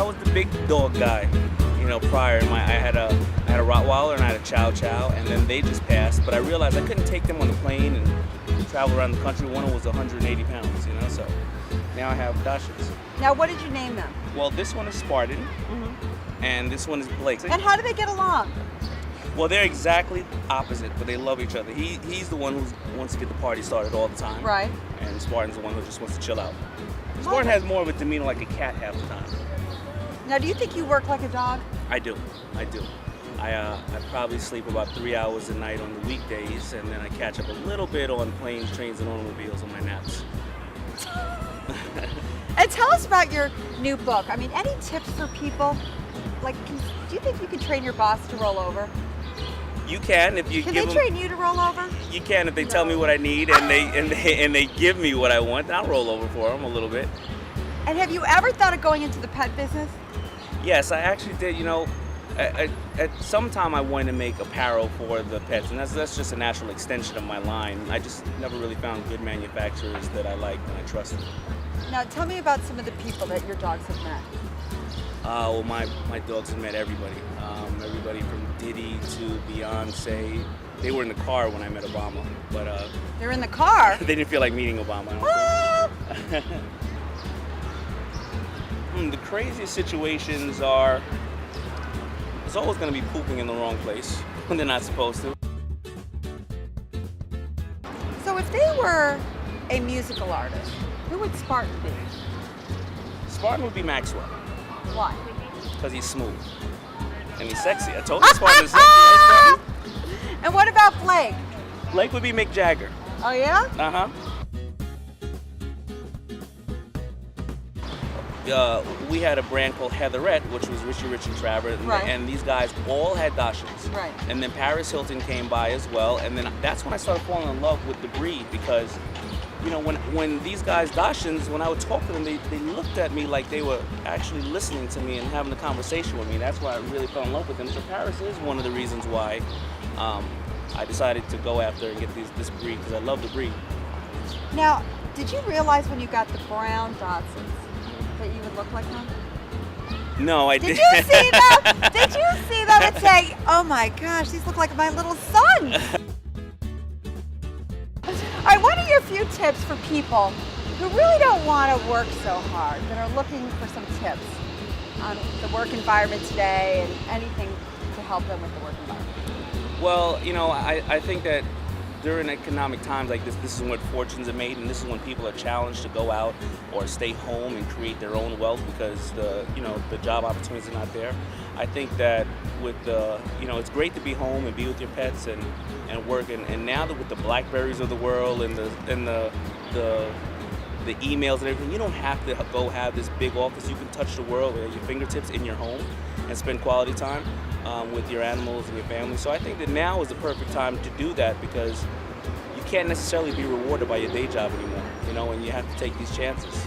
I was the big dog guy. Prior, I had a Rottweiler and I had a Chow Chow, and then they just passed. But I realized I couldn't take them on the plane and travel around the country. One was 180 pounds, so now I have Dachshunds. Now, what did you name them? Well, this one is Spartan, and this one is Blake. And how do they get along? Well, they're exactly opposite, but they love each other. He's the one who wants to get the party started all the time. Right. And Spartan's the one who just wants to chill out. Spartan has more of a demeanor like a cat half the time. Now, do you think you work like a dog? I do. I probably sleep about 3 hours a night on the weekdays, and then I catch up a little bit on planes, trains, and automobiles on my naps. And tell us about your new book. I mean, any tips for people? Like, do you think you can train your boss to roll over? You can if you Can give they them. train you to roll over? You can if they tell me what I need and they give me what I want. I'll roll over for them a little bit. And have you ever thought of going into the pet business? Yes, I actually did. At some time I wanted to make apparel for the pets, and that's just a natural extension of my line. I just never really found good manufacturers that I liked and I trusted. Now, tell me about some of the people that your dogs have met. Well, my dogs have met everybody. Everybody from Diddy to Beyonce. They were in the car when I met Obama, but They're in the car? they didn't feel like meeting Obama. I don't think. The craziest situations are, there's always going to be pooping in the wrong place when they're not supposed to. So if they were a musical artist, who would Spartan be? Spartan would be Maxwell, Why? because he's smooth and he's sexy. I told you Spartan is sexy, right, Spartan? And what about Blake? Blake would be Mick Jagger. Oh, yeah? Uh-huh. We had a brand called Heatherette, which was Richie Rich and Trevor, Right. and these guys all had Dachshunds. Right. And then Paris Hilton came by as well, and then that's when I started falling in love with the breed because, when these guys Dachshunds, when I would talk to them, they looked at me like they were actually listening to me and having a conversation with me. That's why I really fell in love with them. So Paris is one of the reasons why I decided to go after and get this breed because I love the breed. Now, did you realize when you got the brown Dachshunds that you would look like them? No, I Did didn't. you see them? Did you see them and say, oh my gosh, these look like my little sons? All right, what are your few tips for people who really don't want to work so hard, that are looking for some tips on the work environment today and anything to help them with the work environment? Well, I think that during economic times like this is when fortunes are made, and this is when people are challenged to go out or stay home and create their own wealth because the job opportunities are not there. I think that with it's great to be home and be with your pets and work, and now that with the Blackberries of the world and the emails and everything, you don't have to go have this big office. You can touch the world at your fingertips in your home and spend quality time with your animals and your family. So I think that now is the perfect time to do that because you can't necessarily be rewarded by your day job anymore, and you have to take these chances.